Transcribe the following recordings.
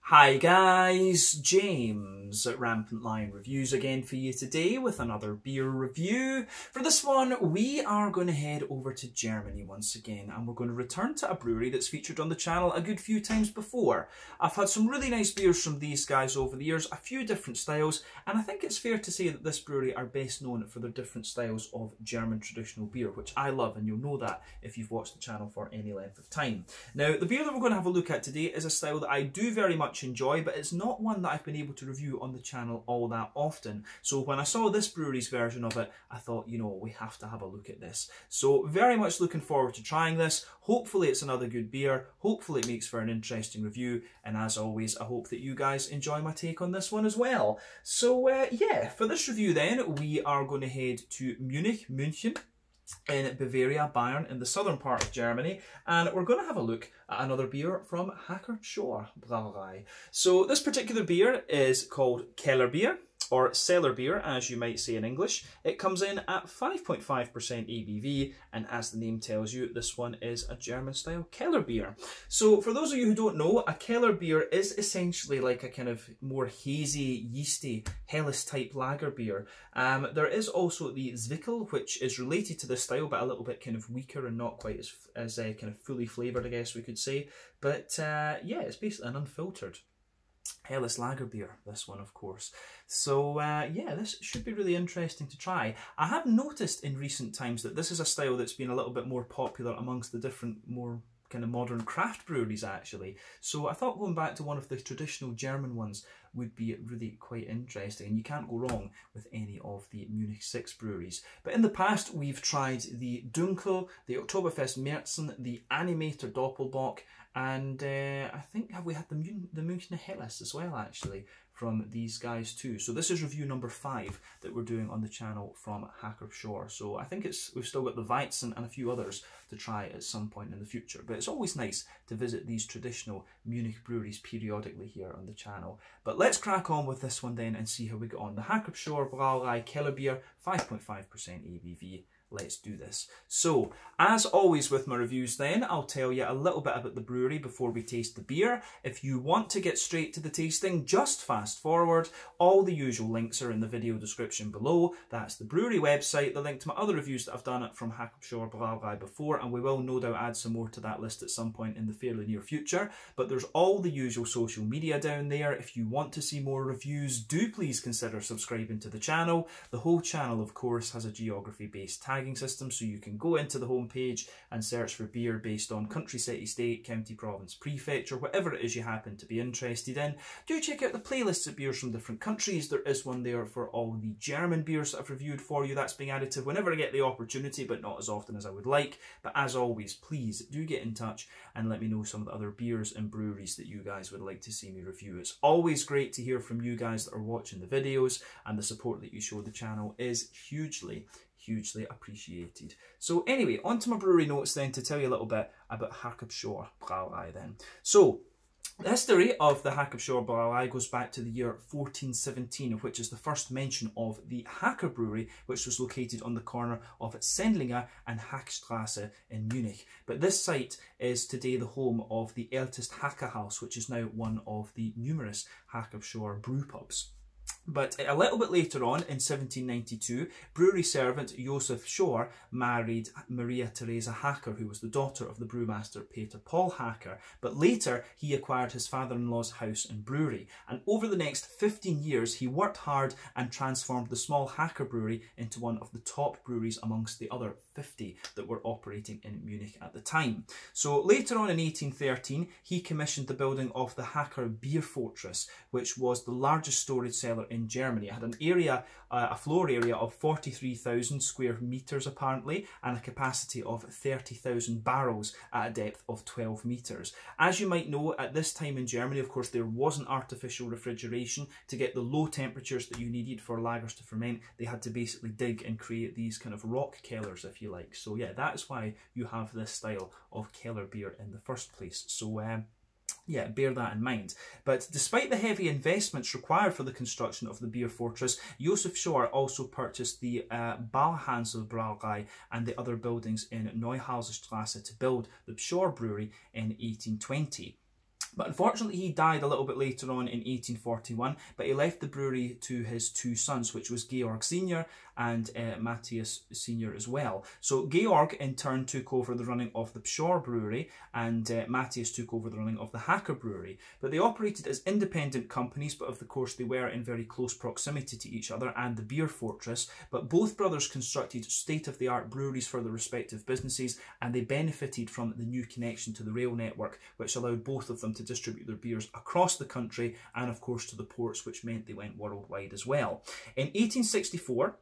Hi guys, James at RampantLionReviews again for you today with another beer review. For this one, we are going to head over to Germany once again, and we're going to return to a brewery that's featured on the channel a good few times before. I've had some really nice beers from these guys over the years, a few different styles, and I think it's fair to say that this brewery are best known for their different styles of German traditional beer, which I love, and you'll know that if you've watched the channel for any length of time. Now, the beer that we're going to have a look at today is a style that I do very much enjoy, but it's not one that I've been able to review on the channel all that often. So when I saw this brewery's version of it, I thought, you know, we have to have a look at this. So very much looking forward to trying this. Hopefully it's another good beer. Hopefully it makes for an interesting review. And as always, I hope that you guys enjoy my take on this one as well. So yeah, for this review then, we are going to head to Munich, in Bavaria, Bayern, in the southern part of Germany, and we're going to have a look at another beer from Hacker-Pschorr Brauerei. So this particular beer is called Kellerbier, or cellar beer as you might say in English. It comes in at 5.5% ABV, and as the name tells you, this one is a German style Kellerbier. So for those of you who don't know, a Kellerbier is essentially like a kind of more hazy, yeasty, Helles type lager beer. There is also the Zwickel, which is related to this style but a little bit kind of weaker and not quite as kind of fully flavoured, I guess we could say. But yeah, it's basically an unfiltered Helles lager beer, this one of course. So yeah, this should be really interesting to try. I have noticed in recent times that this is a style that's been a little bit more popular amongst the different more kind of modern craft breweries actually. So I thought going back to one of the traditional German ones would be really quite interesting, and you can't go wrong with any of the Munich 6 breweries. But in the past we've tried the Dunkel, the Oktoberfest Märzen, the Animator Doppelbock, and I think have we had the Münchner Helles as well actually from these guys too. So this is review number 5 that we're doing on the channel from Hacker-Pschorr. So I think we've still got the Weizen and a few others to try at some point in the future. But it's always nice to visit these traditional Munich breweries periodically here on the channel. But let's crack on with this one then and see how we get on. The Hacker-Pschorr Brauerei Kellerbier, 5.5% ABV. Let's do this. So, as always with my reviews then, I'll tell you a little bit about the brewery before we taste the beer. If you want to get straight to the tasting, just fast forward. All the usual links are in the video description below. That's the brewery website, the link to my other reviews that I've done from Hacker-Pschorr Brauerei before, and we will no doubt add some more to that list at some point in the fairly near future. But there's all the usual social media down there. If you want to see more reviews, do please consider subscribing to the channel. The whole channel, of course, has a geography-based tagging system, so you can go into the home page and search for beer based on country, city, state, county, province, prefecture, whatever it is you happen to be interested in. Do check out the playlists of beers from different countries. There is one there for all the German beers that I've reviewed for you. That's being added to whenever I get the opportunity, but not as often as I would like. But as always, please do get in touch and let me know some of the other beers and breweries that you guys would like to see me review. It's always great to hear from you guys that are watching the videos, and the support that you show the channel is hugely appreciated. So anyway, on to my brewery notes then to tell you a little bit about Hacker-Pschorr Brauerei then. So the history of the Hacker-Pschorr Brauerei goes back to the year 1417, which is the first mention of the Hacker Brewery, which was located on the corner of Sendlinger and Hackstrasse in Munich. But this site is today the home of the Ältest Hackerhaus, which is now one of the numerous Hacker-Pschorr brew pubs. But a little bit later on, in 1792, brewery servant Josef Schor married Maria Theresa Hacker, who was the daughter of the brewmaster Peter Paul Hacker. But later, he acquired his father-in-law's house and brewery. And over the next 15 years, he worked hard and transformed the small Hacker brewery into one of the top breweries amongst the other 50 that were operating in Munich at the time. So later on in 1813, he commissioned the building of the Hacker Beer Fortress, which was the largest storage cellar in Germany. It had an area, a floor area of 43,000 square meters apparently, and a capacity of 30,000 barrels at a depth of 12 meters. As you might know, at this time in Germany, of course, there wasn't artificial refrigeration. To get the low temperatures that you needed for lagers to ferment, they had to basically dig and create these kind of rock cellars, if you like. So yeah, that is why you have this style of Keller beer in the first place. So yeah, bear that in mind. But despite the heavy investments required for the construction of the beer fortress, Josef Schor also purchased the Bauhansel Brauerei and the other buildings in Neuhauserstrasse to build the Pschorr Brewery in 1820. But unfortunately, he died a little bit later on in 1841, but he left the brewery to his two sons, which was Georg Sr. and Matthias Sr. as well. So Georg in turn took over the running of the Pschorr brewery, and Matthias took over the running of the Hacker brewery. But they operated as independent companies, but of course they were in very close proximity to each other and the beer fortress. But both brothers constructed state-of-the-art breweries for their respective businesses, and they benefited from the new connection to the rail network, which allowed both of them to distribute their beers across the country and of course to the ports, which meant they went worldwide as well. In 1864,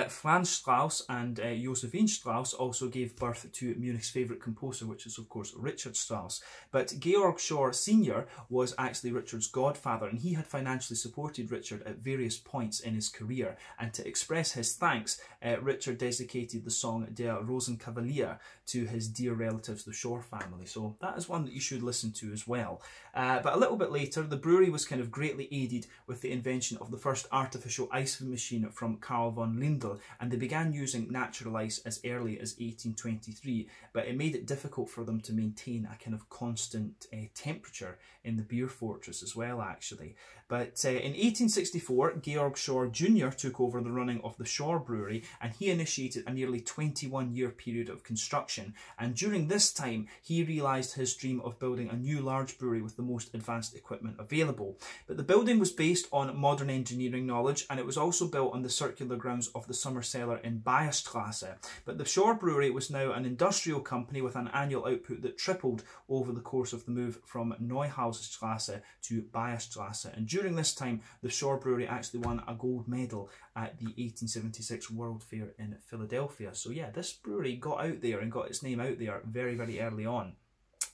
Franz Strauss and Josephine Strauss also gave birth to Munich's favourite composer, which is of course Richard Strauss. But Georg Pschorr Sr. was actually Richard's godfather, and he had financially supported Richard at various points in his career. And to express his thanks, Richard dedicated the song Der Rosenkavalier to his dear relatives, the Pschorr family. So that is one that you should listen to as well. But a little bit later, the brewery was kind of greatly aided with the invention of the first artificial ice machine from Carl von Lindel, and they began using natural ice as early as 1823, but it made it difficult for them to maintain a kind of constant temperature in the beer fortress as well, actually. But in 1864, Georg Pschorr Jr. took over the running of the Pschorr brewery, and he initiated a nearly 21-year period of construction. And during this time, he realised his dream of building a new large brewery with the most advanced equipment available. But the building was based on modern engineering knowledge, and it was also built on the circular grounds of the summer cellar in Bayerstrasse. But the Pschorr brewery was now an industrial company with an annual output that tripled over the course of the move from Neuhausstrasse to Bayerstrasse. And during this time, the Pschorr brewery actually won a gold medal at the 1876 World Fair in Philadelphia. So yeah, this brewery got out there and got its name out there very, very early on.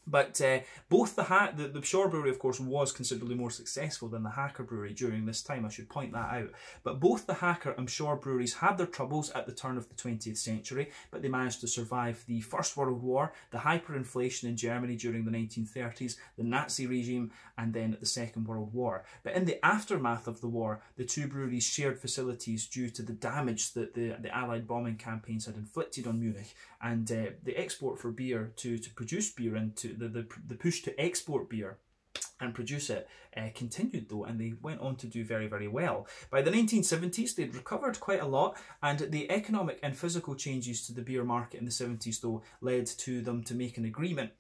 But both the Pschorr brewery, of course, was considerably more successful than the Hacker brewery during this time. I should point that out. But both the Hacker and Pschorr breweries had their troubles at the turn of the 20th century, but they managed to survive the First World War, the hyperinflation in Germany during the 1930s, the Nazi regime, and then the Second World War. But in the aftermath of the war, the two breweries shared facilities due to the damage that the Allied bombing campaigns had inflicted on Munich, and the export for beer to produce beer and to the push to export beer and produce it continued though, and they went on to do very, very well. By the 1970s, they'd recovered quite a lot, and the economic and physical changes to the beer market in the 70s though led to them to make an agreement,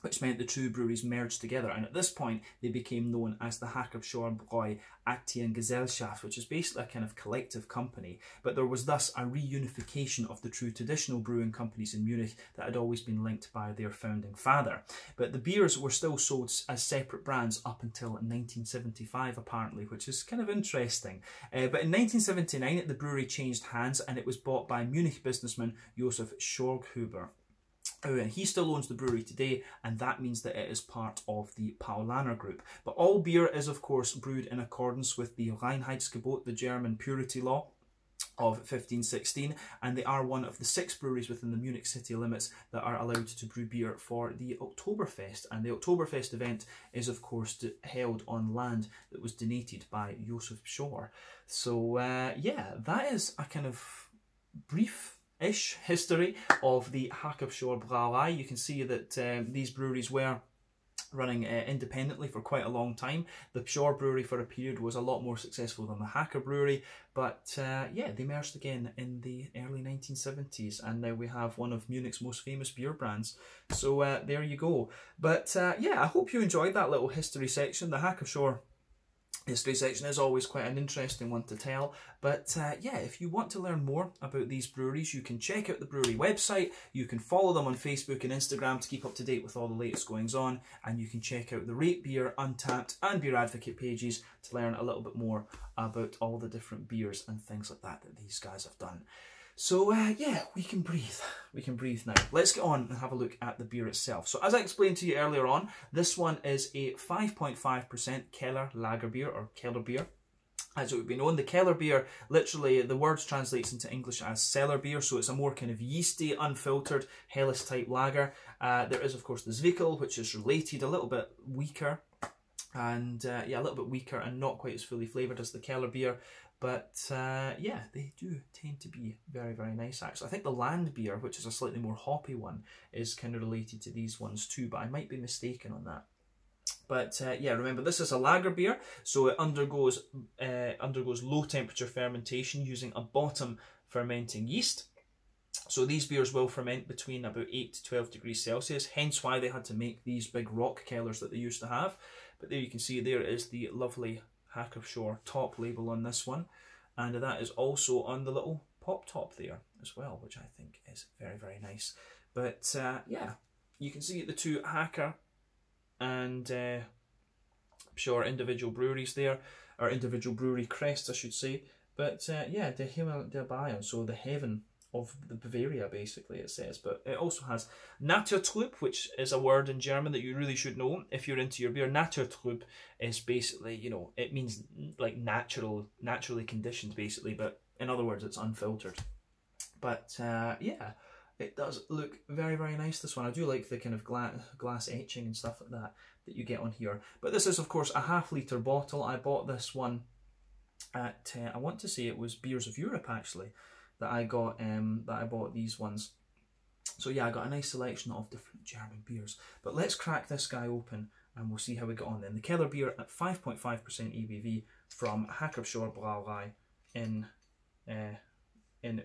which meant the two breweries merged together, and at this point they became known as the Hacker-Pschorr Bräu Aktiengesellschaft, which is basically a kind of collective company. But there was thus a reunification of the true traditional brewing companies in Munich that had always been linked by their founding father. But the beers were still sold as separate brands up until 1975 apparently, which is kind of interesting. But in 1979 the brewery changed hands, and it was bought by Munich businessman Josef Schorghuber. And he still owns the brewery today, and that means that it is part of the Paulaner Group. But all beer is of course brewed in accordance with the Reinheitsgebot, the German purity law of 1516, and they are one of the 6 breweries within the Munich city limits that are allowed to brew beer for the Oktoberfest. And the Oktoberfest event is of course held on land that was donated by Josef Pschorr. So yeah, that is a kind of brief-ish history of the Hacker-Pschorr Brauerei. You can see that these breweries were running independently for quite a long time. The Pschorr brewery for a period was a lot more successful than the Hacker brewery, but yeah, they merged again in the early 1970s, and now we have one of Munich's most famous beer brands. So there you go. But yeah, I hope you enjoyed that little history section. The Hacker-Pschorr history section is always quite an interesting one to tell, but yeah, if you want to learn more about these breweries, you can check out the brewery website, you can follow them on Facebook and Instagram to keep up to date with all the latest goings on, and you can check out the Rate Beer, Untappd and Beer Advocate pages to learn a little bit more about all the different beers and things like that that these guys have done. So yeah, we can breathe. We can breathe now. Let's get on and have a look at the beer itself. So as I explained to you earlier on, this one is a 5.5% Keller Lager beer, or Kellerbier, as it would be known. The Kellerbier, literally, the word translates into English as cellar beer, so it's a more kind of yeasty, unfiltered, Helles type lager. There is, of course, the Zwickel, which is related, a little bit weaker, and yeah, a little bit weaker and not quite as fully flavoured as the Kellerbier. But yeah, they do tend to be very, very nice actually. I think the Land beer, which is a slightly more hoppy one, is kind of related to these ones too, but I might be mistaken on that. But yeah, remember this is a lager beer, so it undergoes low temperature fermentation using a bottom fermenting yeast. So these beers will ferment between about 8 to 12 degrees Celsius, hence why they had to make these big rock cellars that they used to have. But there you can see there is the lovely Hacker-Pschorr top label on this one, and that is also on the little pop top there as well, which I think is very, very nice. But yeah, you can see the two Hacker and Pschorr individual breweries there, or individual brewery crests I should say. But yeah, the Himmel der Bayern, so the heaven of the Bavaria basically it says. But it also has Naturtrüb, which is a word in German that you really should know if you're into your beer. Naturtrüb is basically, you know, it means like naturally conditioned basically, but in other words it's unfiltered. But yeah, it does look very, very nice, this one. I do like the kind of glass etching and stuff like that you get on here. But this is of course a half-litre bottle. I bought this one at, I want to say it was Beers of Europe actually, that I got, that I bought these ones. So yeah, I got a nice selection of different German beers. But let's crack this guy open and we'll see how we get on then. The Kellerbier at 5.5% ABV from Hacker-Pschorr Brauerei in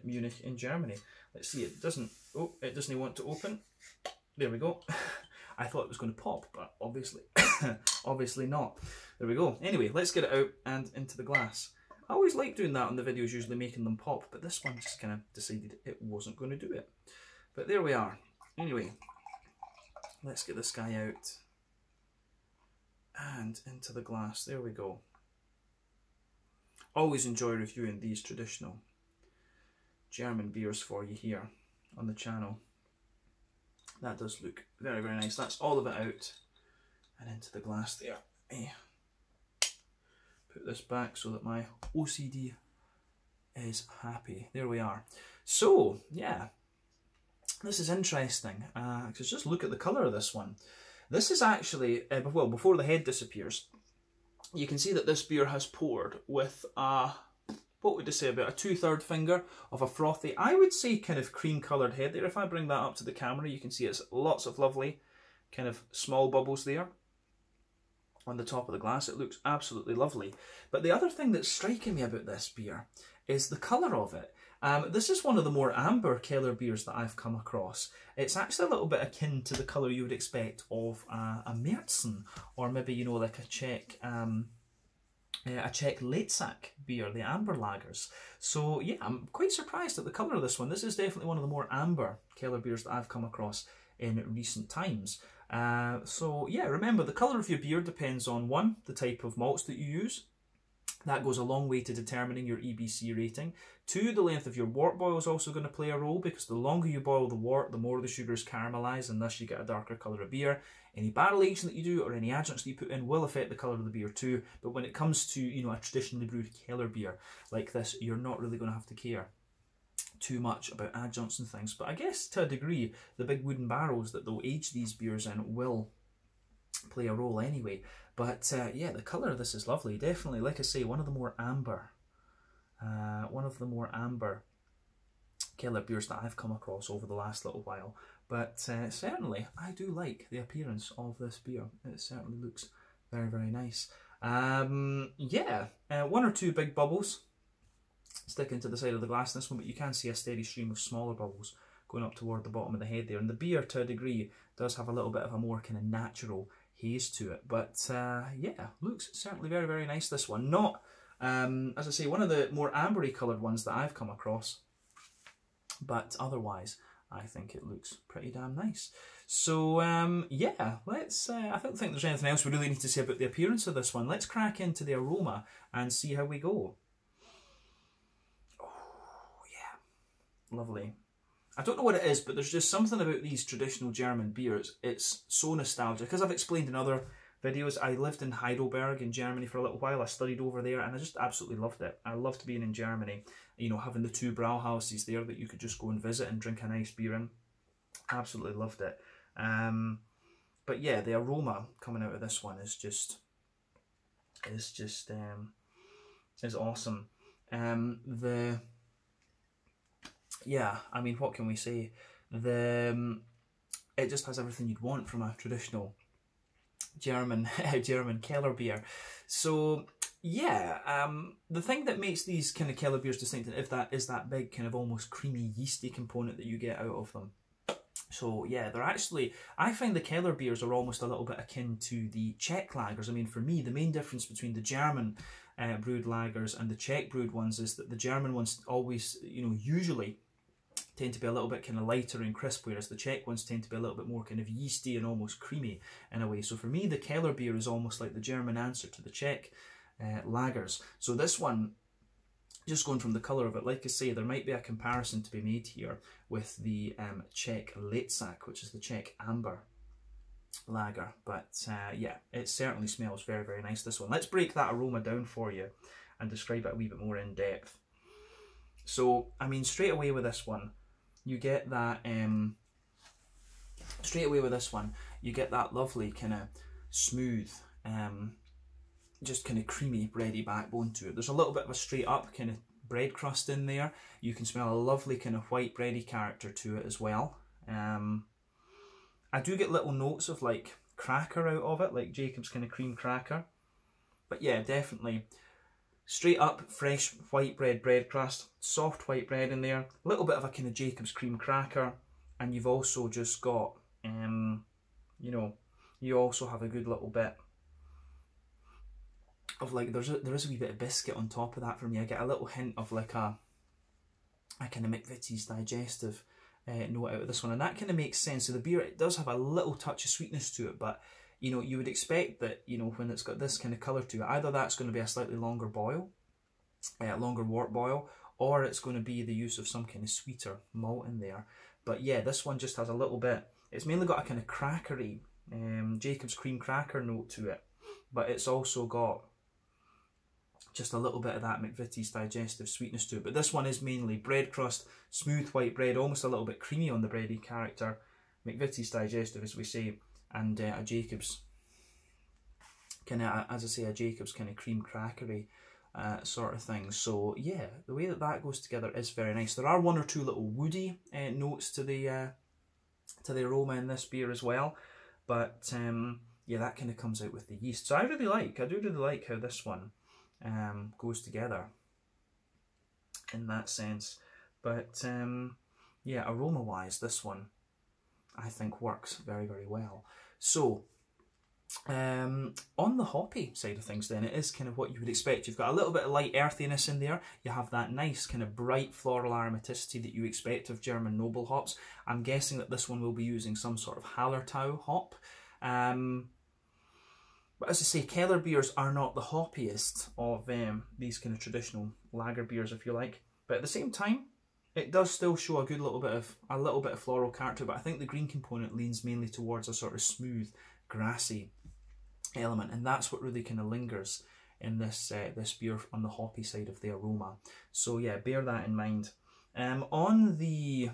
Munich in Germany. Let's see, it doesn't want to open. There we go. I thought it was going to pop, but obviously, obviously not. There we go. Anyway, let's get it out and into the glass. I always like doing that on the videos, usually making them pop, but this one just kind of decided it wasn't going to do it. But there we are. Anyway, let's get this guy out and into the glass. There we go. Always enjoy reviewing these traditional German beers for you here on the channel. That does look very, very nice. That's all of it out and into the glass there. Put this back so that my OCD is happy. There we are. So yeah, this is interesting because just look at the colour of this one. This is actually, well, before the head disappears, you can see that this beer has poured with a, what would I say, about a 2/3 finger of a frothy, I would say kind of cream coloured head there. If I bring that up to the camera, you can see it's lots of lovely kind of small bubbles there on the top of the glass. It looks absolutely lovely. But the other thing that's striking me about this beer is the colour of it. This is one of the more amber Kellerbiers that I've come across. It's actually a little bit akin to the colour you would expect of a Märzen, or maybe, you know, like a Czech Leitsack beer, the amber lagers. So yeah, I'm quite surprised at the colour of this one. This is definitely one of the more amber Kellerbiers that I've come across in recent times. So yeah, remember the colour of your beer depends on, one, the type of malts that you use. That goes a long way to determining your EBC rating. Two, the length of your wort boil is also going to play a role, because the longer you boil the wort, the more the sugars caramelise, and thus you get a darker colour of beer. Any barrel aging that you do or any adjuncts that you put in will affect the colour of the beer too. But when it comes to, you know, a traditionally brewed Keller beer like this, you're not really going to have to care too much about adjuncts and things. But I guess to a degree, the big wooden barrels that they'll age these beers in will play a role anyway. But yeah, the colour of this is lovely. Definitely, like I say, one of the more amber Keller beers that I've come across over the last little while. But certainly, I do like the appearance of this beer. It certainly looks very, very nice. Yeah, one or two big bubbles sticking to the side of the glass in this one, but you can see a steady stream of smaller bubbles going up toward the bottom of the head there. And the beer, to a degree, does have a little bit of a more kind of natural haze to it. But yeah, looks certainly very, very nice, this one. Not, as I say, one of the more ambery coloured ones that I've come across. But otherwise, I think it looks pretty damn nice. So yeah, let's, I don't think there's anything else we really need to say about the appearance of this one. Let's crack into the aroma and see how we go. Oh yeah, lovely. I don't know what it is, but there's just something about these traditional German beers. It's so nostalgic. As I've explained in other videos, I lived in Heidelberg in Germany for a little while. I studied over there and I just absolutely loved it. I loved being in Germany, you know, having the two Brauhouses there that you could just go and visit and drink a nice beer in. Absolutely loved it. But yeah, the aroma coming out of this one is just is awesome. Yeah, I mean, what can we say? It just has everything you'd want from a traditional German Kellerbier. So yeah, the thing that makes these kind of Kellerbiers distinct is that big kind of almost creamy yeasty component that you get out of them. So yeah, they're actually, I find the Kellerbiers are almost a little bit akin to the Czech lagers. I mean, for me, the main difference between the German brewed lagers and the Czech brewed ones is that the German ones always, you know, usually tend to be a little bit kind of lighter and crisp, whereas the Czech ones tend to be a little bit more kind of yeasty and almost creamy in a way. So for me, the Kellerbier is almost like the German answer to the Czech lagers. So this one, just going from the colour of it, like I say, there might be a comparison to be made here with the Czech Letzak, which is the Czech amber lager. But yeah, it certainly smells very, very nice, this one. Let's break that aroma down for you and describe it a wee bit more in depth. So, I mean, straight away with this one, you get that, you get that lovely kind of smooth, just kind of creamy bready backbone to it. There's a little bit of a straight up kind of bread crust in there. You can smell a lovely kind of white bready character to it as well. I do get little notes of like cracker out of it, like Jacob's kind of cream cracker. But yeah, definitely straight up fresh white bread crust, soft white bread in there, a little bit of a kind of Jacob's cream cracker, and you've also just got, you know, you also have a good little bit of like, there is a wee bit of biscuit on top of that for me. I get a little hint of like a kind of McVitie's digestive note out of this one, and that kind of makes sense. So the beer, it does have a little touch of sweetness to it, but you know, you would expect that, you know, when it's got this kind of colour to it, either that's going to be a slightly longer boil, longer wort boil, or it's going to be the use of some kind of sweeter malt in there. But yeah, this one just has a little bit, it's mainly got a kind of crackery, Jacob's cream cracker note to it, but it's also got just a little bit of that McVitie's digestive sweetness to it. But this one is mainly bread crust, smooth white bread, almost a little bit creamy on the bready character, McVitie's digestive, as we say, and a Jacob's kind of, as I say, a Jacob's kind of cream crackery sort of thing. So yeah, the way that that goes together is very nice. There are one or two little woody notes to the aroma in this beer as well, but yeah, that kind of comes out with the yeast. So I do really like how this one goes together in that sense. But yeah, aroma wise, this one I think works very, very well. So on the hoppy side of things then, it is kind of what you would expect. You've got a little bit of light earthiness in there. You have that nice kind of bright floral aromaticity that you expect of German noble hops. I'm guessing that this one will be using some sort of Hallertau hop. But as I say, Kellerbiers are not the hoppiest of these kind of traditional lager beers, if you like. But at the same time, it does still show a good little bit of floral character. But I think the green component leans mainly towards a sort of smooth, grassy element, and that's what really kind of lingers in this this beer on the hoppy side of the aroma. So yeah, bear that in mind. On the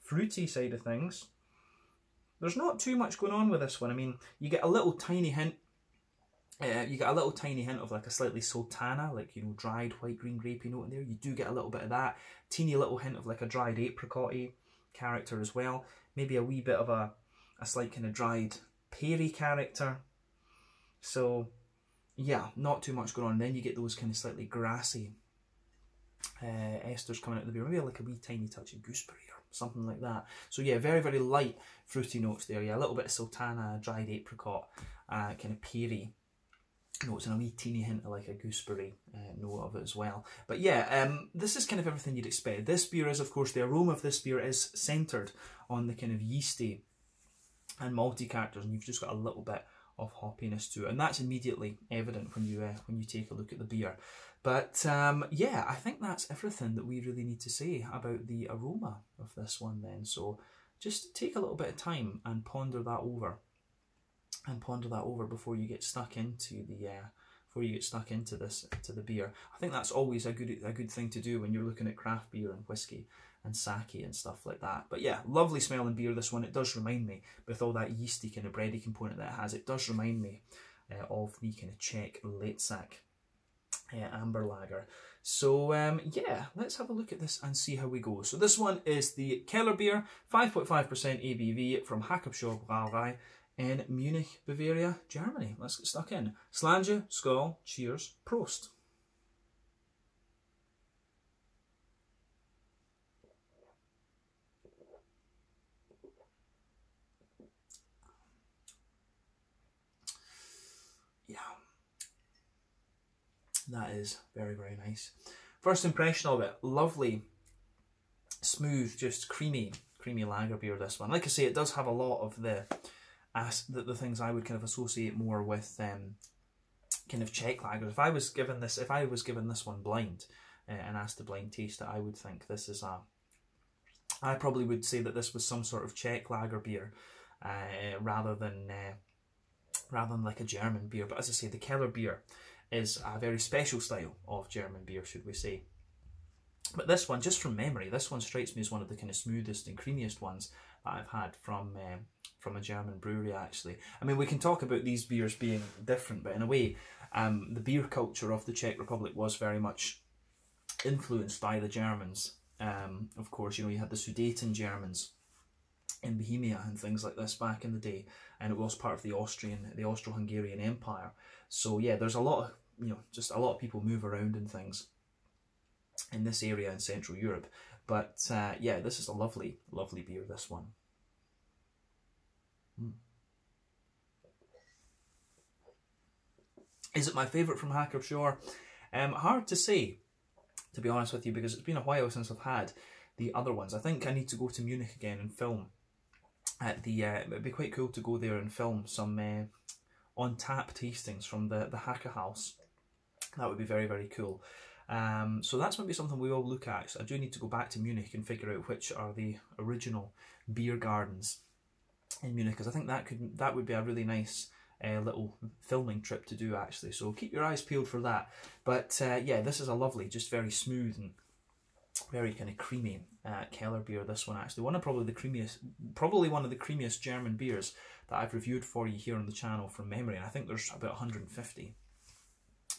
fruity side of things, there's not too much going on with this one. I mean, you get a little tiny hint. Of like a slightly sultana, like, you know, dried white green grapey note in there. You do get a little bit of that. Teeny little hint of like a dried apricot-y character as well. Maybe a wee bit of a slight kind of dried peary character. So yeah, not too much going on. And then you get those kind of slightly grassy esters coming out of the beer. Maybe like a wee tiny touch of gooseberry or something like that. So yeah, very, very light fruity notes there. Yeah, a little bit of sultana, dried apricot, kind of peary notes, and a wee teeny hint of like a gooseberry note of it as well. But yeah, this is kind of everything you'd expect. This beer is, of course, the aroma of this beer is centred on the kind of yeasty and malty characters, and you've just got a little bit of hoppiness to it, and that's immediately evident when you take a look at the beer. But yeah, I think that's everything that we really need to say about the aroma of this one then. So just take a little bit of time and ponder that over. Before you get stuck into the the beer. I think that's always a good thing to do when you're looking at craft beer and whiskey and sake and stuff like that. But yeah, lovely smelling beer, this one. It does remind me, with all that yeasty kind of bready component that it has, it does remind me of the kind of Czech Letzak amber lager. So yeah, let's have a look at this and see how we go. So this one is the Kellerbier, 5.5% ABV from Hacker-Pschorr Brauerei in Munich, Bavaria, Germany. Let's get stuck in. Slange, Skål, cheers, Prost. Yeah, that is very, very nice. First impression of it, lovely, smooth, just creamy lager beer, this one. Like I say, it does have a lot of the things I would kind of associate more with kind of Czech lagers. If I was given this one blind and asked to blind taste it, I would think this is I probably would say that this was some sort of Czech lager beer rather than like a German beer. But as I say, the Kellerbier is a very special style of German beer, should we say. But this one, just from memory, this one strikes me as one of the kind of smoothest and creamiest ones that I've had from a German brewery, actually. I mean, we can talk about these beers being different, but in a way, the beer culture of the Czech Republic was very much influenced by the Germans. Of course, you know, you had the Sudeten Germans in Bohemia and things like this back in the day, and it was part of the Austro-Hungarian Empire. So yeah, there's a lot of, you know, just a lot of people move around and things in this area in Central Europe. But yeah, this is a lovely, lovely beer, this one. Is it my favourite from Hacker-Pschorr? Hard to say, to be honest with you, because it's been a while since I've had the other ones. I think I need to go to Munich again and film at the, it'd be quite cool to go there and film some Untappd tastings from the Hacker-Haus. That would be very, very cool. So that's maybe something we will look at. I do need to go back to Munich and figure out which are the original beer gardens in Munich, because I think that would be a really nice little filming trip to do, actually. So keep your eyes peeled for that. But yeah, this is a lovely, just very smooth and very kind of creamy Kellerbier, this one, actually. Probably one of the creamiest German beers that I've reviewed for you here on the channel from memory. And I think there's about 150,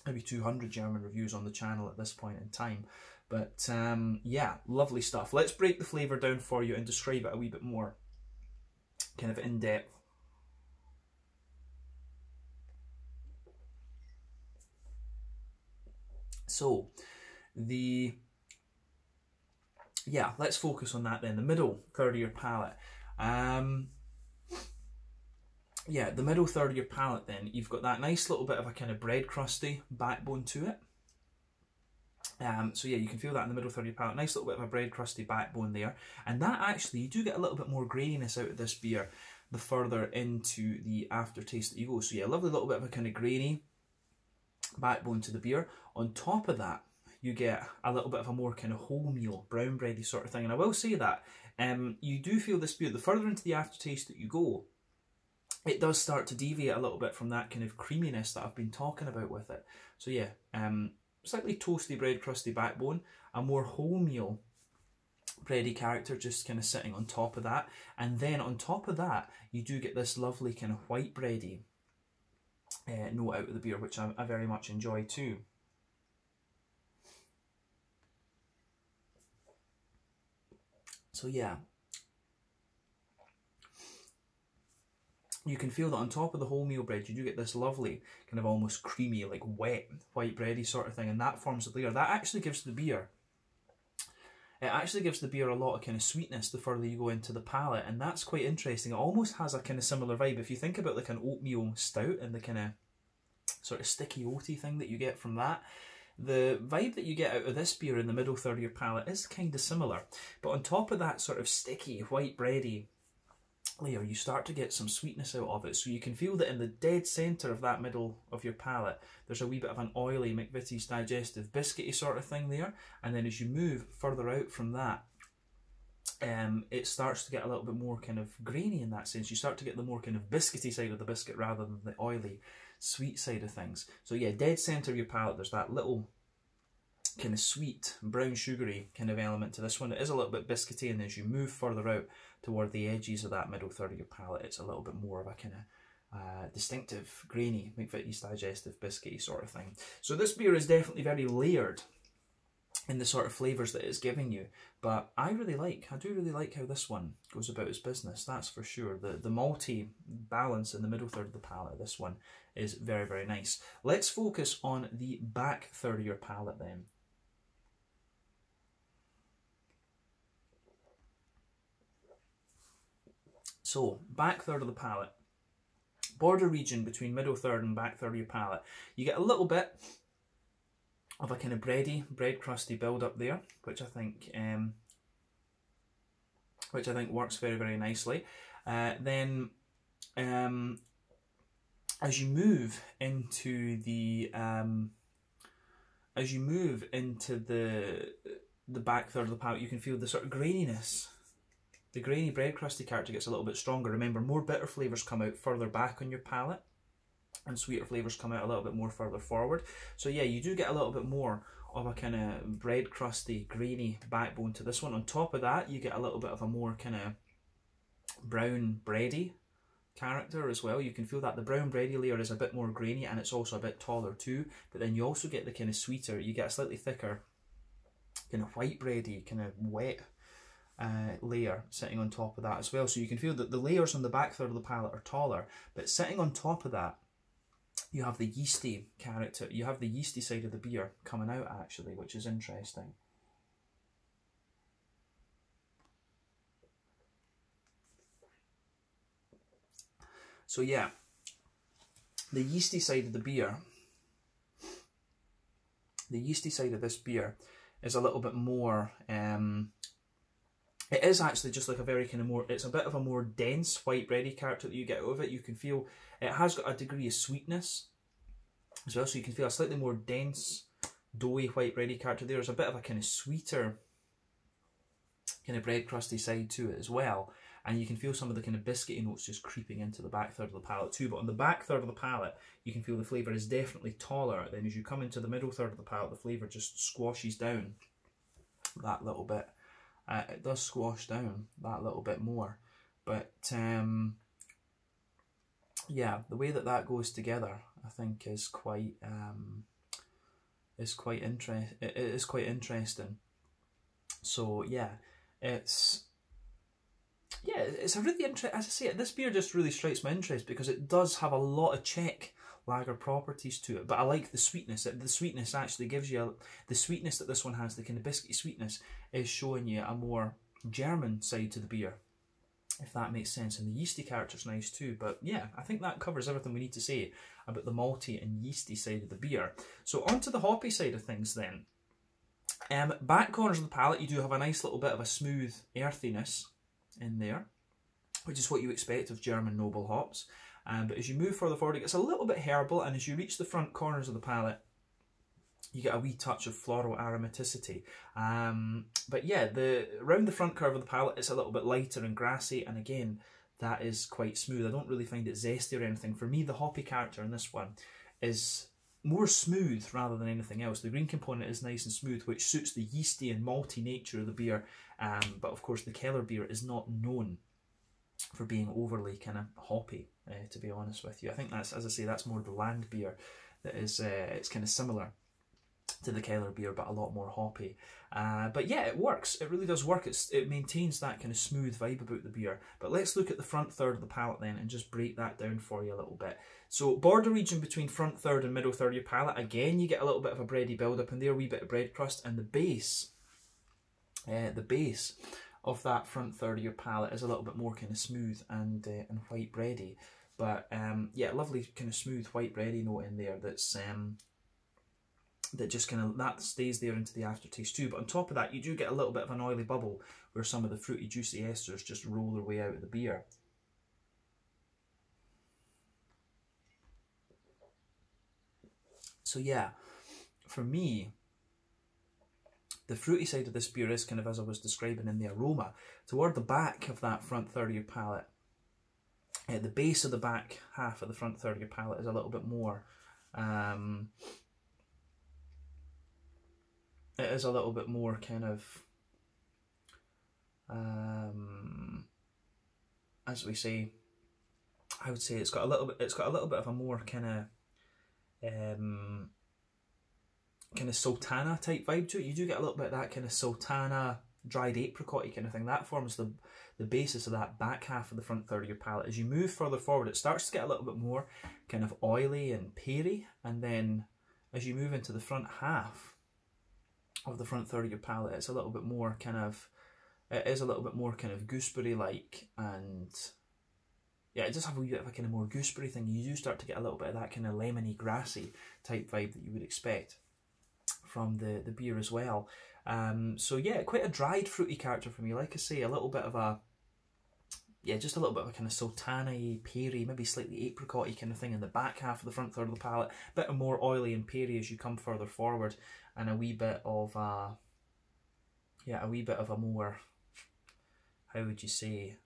maybe 200 German reviews on the channel at this point in time. But yeah, lovely stuff. Let's break the flavour down for you and describe it a wee bit more kind of in depth. So yeah, let's focus on that then. The middle third of your palate. Yeah, the middle third of your palate then, you've got that nice little bit of a kind of bread crusty backbone to it. So yeah, you can feel that in the middle third of your palate. Nice little bit of a bread crusty backbone there. And that actually, you do get a little bit more graininess out of this beer the further into the aftertaste that you go. So yeah, lovely little bit of a kind of grainy backbone to the beer. On top of that, you get a little bit of a more kind of wholemeal, brown bready sort of thing. And I will say that you do feel this beer, the further into the aftertaste that you go, it does start to deviate a little bit from that kind of creaminess that I've been talking about with it. So yeah, slightly toasty bread crusty backbone, a more wholemeal bready character just kind of sitting on top of that. And then on top of that, you do get this lovely kind of white bready note out of the beer, which I very much enjoy too. So yeah, you can feel that on top of the wholemeal bread, you do get this lovely kind of almost creamy, like wet, white bready sort of thing, and that forms the layer. That actually gives the beer, it actually gives the beer a lot of kind of sweetness the further you go into the palate, and that's quite interesting. It almost has a kind of similar vibe. If you think about like an oatmeal stout and the kind of sort of sticky oaty thing that you get from that, the vibe that you get out of this beer in the middle third of your palate is kind of similar. But on top of that sort of sticky, white bready layer, you start to get some sweetness out of it. So you can feel that in the dead centre of that middle of your palate, there's a wee bit of an oily McVitie's digestive biscuity sort of thing there. And then as you move further out from that, it starts to get a little bit more kind of grainy in that sense. You start to get the more kind of biscuity side of the biscuit rather than the oily sweet side of things. So yeah, dead centre of your palate, there's that little kind of sweet, brown sugary kind of element to this one. It is a little bit biscuity, and as you move further out toward the edges of that middle third of your palate, it's a little bit more of a kind of distinctive, grainy, McVitie's digestive biscuity sort of thing. So this beer is definitely very layered in the sort of flavours that it's giving you. But I do really like how this one goes about its business, that's for sure. The malty balance in the middle third of the palate, this one is very, very nice. Let's focus on the back third of your palate then. So, back third of the palate, border region between middle third and back third of your palate. You get a little bit of a kind of bread crusty build up there, which I think works very, very nicely. Then as you move into the back third of the palate, you can feel the sort of graininess. The grainy bread crusty character gets a little bit stronger. Remember, more bitter flavours come out further back on your palate, and sweeter flavours come out a little bit more further forward. So yeah, you do get a little bit more of a kind of bread crusty, grainy backbone to this one. On top of that, you get a little bit of a more kind of brown bready character as well. You can feel that the brown bready layer is a bit more grainy, and it's also a bit taller too. But then you also get the kind of sweeter, you get a slightly thicker kind of white bready, kind of wet layer sitting on top of that as well. So you can feel that the layers on the back third of the palate are taller, but sitting on top of that, you have the yeasty character, you have the yeasty side of the beer coming out actually, which is interesting. So yeah, the yeasty side of the beer, the yeasty side of this beer is a little bit more, it is actually just like a very kind of more, it's a bit of a more dense white bready character that you get out of it. You can feel it has got a degree of sweetness as well, so you can feel a slightly more dense, doughy white bready character there. There's a bit of a kind of sweeter kind of bread crusty side to it as well, and you can feel some of the kind of biscuity notes just creeping into the back third of the palate too. But on the back third of the palate, you can feel the flavour is definitely taller. Then as you come into the middle third of the palate, the flavour just squashes down that little bit. It does squash down that little bit more, but yeah, the way that that goes together, I think, is quite interesting. So yeah, it's a really interesting. As I say, this beer just really strikes my interest because it does have a lot of Czech lager properties to it, but I like the sweetness. The sweetness actually gives you the sweetness that this one has, the kind of biscuity sweetness, is showing you a more German side to the beer, if that makes sense. And the yeasty character's nice too. But yeah, I think that covers everything we need to say about the malty and yeasty side of the beer. So onto the hoppy side of things then. Back corners of the palate, you do have a nice little bit of a smooth earthiness in there, which is what you expect of German noble hops. But as you move further forward, it gets a little bit herbal, and as you reach the front corners of the palate, you get a wee touch of floral aromaticity. But yeah, around the front curve of the palate, it's a little bit lighter and grassy, and again, that is quite smooth. I don't really find it zesty or anything. For me, the hoppy character in this one is more smooth rather than anything else. The green component is nice and smooth, which suits the yeasty and malty nature of the beer. But of course, the Kellerbier is not known for being overly kind of hoppy, to be honest with you. I think that's, as I say, that's more the land beer that is, it's kind of similar to the Kellerbier, but a lot more hoppy. But yeah, it works. It really does work. It maintains that kind of smooth vibe about the beer. But let's look at the front third of the palate then and just break that down for you a little bit. So border region between front third and middle third of your palate, again, you get a little bit of a bready build-up in there, a wee bit of bread crust, and the base of that front third of your palate is a little bit more kind of smooth and white bready. But yeah, lovely kind of smooth white bready note in there that's that just kind of, that stays there into the aftertaste too. But on top of that, you do get a little bit of an oily bubble where some of the fruity juicy esters just roll their way out of the beer. So yeah, for me, the fruity side of this beer is kind of, as I was describing in the aroma, toward the back of that front third of your palate. At the base of the back half of the front third of your palate is a little bit more, it is a little bit more kind of, as we say, I would say it's got a little bit of a more kind of kind of sultana type vibe to it. You do get a little bit of that kind of sultana, dried apricot kind of thing. That forms the basis of that back half of the front third of your palate. As you move further forward, it starts to get a little bit more kind of oily and peary, and then as you move into the front half of the front third of your palate, it's a little bit more kind of, it is a little bit more kind of gooseberry-like, and yeah, it does have a wee bit of a kind of more gooseberry thing. You do start to get a little bit of that kind of lemony, grassy type vibe that you would expect from the beer as well. So yeah, quite a dried, fruity character for me. Like I say, a little bit of a, yeah, just a little bit of a kind of sultana-y, peary, maybe slightly apricot-y kind of thing in the back half of the front third of the palate. A bit more oily and peary as you come further forward, and a wee bit of a, yeah, a wee bit of a more, how would you say,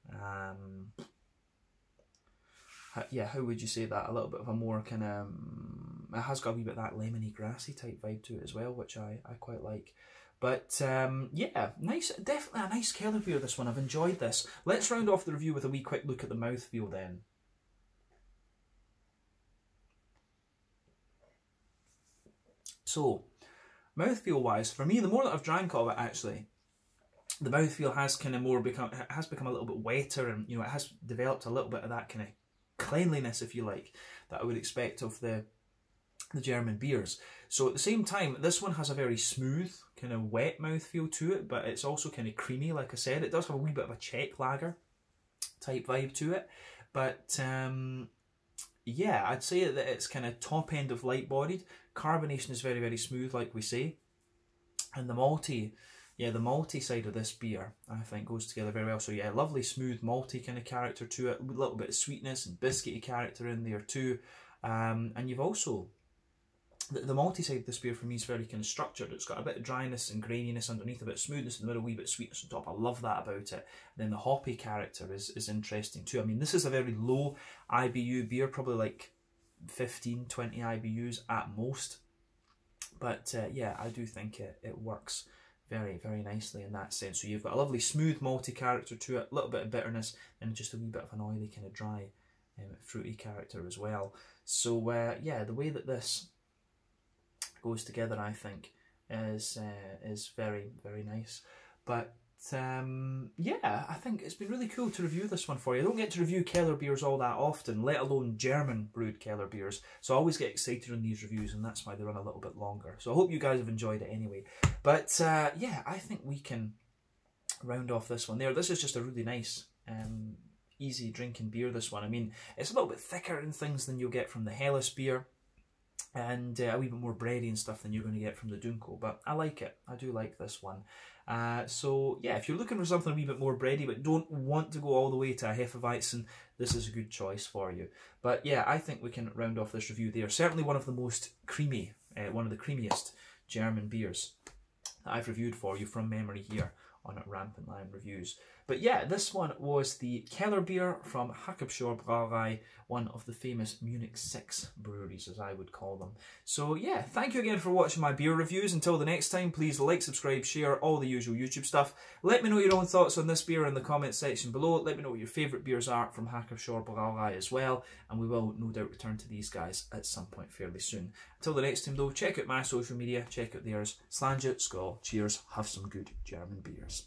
yeah, how would you say that? A little bit of a more kind of, it has got a wee bit of that lemony, grassy type vibe to it as well, which I quite like. But yeah, nice, definitely a nice Kellerbier, this one. I've enjoyed this. Let's round off the review with a wee quick look at the mouthfeel then. So, mouthfeel wise, for me, the more that I've drank of it, actually, the mouthfeel has kind of more become, it has become a little bit wetter, and you know, it has developed a little bit of that kind of cleanliness, if you like, that I would expect of the German beers. So at the same time, this one has a very smooth, kind of wet mouthfeel to it, but it's also kind of creamy, like I said. It does have a wee bit of a Czech lager type vibe to it. But yeah, I'd say that it's kind of top end of light bodied. Carbonation is very, very smooth, like we say. And the malty, yeah, the malty side of this beer, I think, goes together very well. So yeah, lovely smooth malty kind of character to it, a little bit of sweetness and biscuity character in there too. And you've also, the malty side of this beer for me is very kind of structured. It's got a bit of dryness and graininess underneath, a bit of smoothness in the middle, a wee bit of sweetness on top. I love that about it. And then the hoppy character is interesting too. I mean, this is a very low IBU beer, probably like 15, 20 IBUs at most. But yeah, I do think it works very, very nicely in that sense. So you've got a lovely smooth malty character to it, a little bit of bitterness, and just a wee bit of an oily kind of dry fruity character as well. So yeah, the way that this goes together, I think, is very, very nice. But yeah, I think it's been really cool to review this one for you. I don't get to review Kellerbiers all that often, let alone German brewed Kellerbiers. So I always get excited on these reviews, and that's why they run a little bit longer. So I hope you guys have enjoyed it anyway. But yeah, I think we can round off this one there. This is just a really nice, easy drinking beer, this one. I mean, it's a little bit thicker in things than you'll get from the Helles beer, and a wee bit more bready and stuff than you're going to get from the Dunkel, but I like it. I do like this one. So yeah, if you're looking for something a wee bit more bready but don't want to go all the way to a Hefeweizen, this is a good choice for you. But yeah, I think we can round off this review there. Certainly one of the most creamy, one of the creamiest German beers that I've reviewed for you from memory here on Rampant Lion Reviews. But yeah, this one was the Kellerbier from Hacker-Pschorr Brauerei, one of the famous Munich 6 breweries, as I would call them. So yeah, thank you again for watching my beer reviews. Until the next time, please like, subscribe, share, all the usual YouTube stuff. Let me know your own thoughts on this beer in the comments section below. Let me know what your favourite beers are from Hacker-Pschorr Brauerei as well, and we will no doubt return to these guys at some point fairly soon. Until the next time though, check out my social media, check out theirs. Slàinte, skål, cheers, have some good German beers.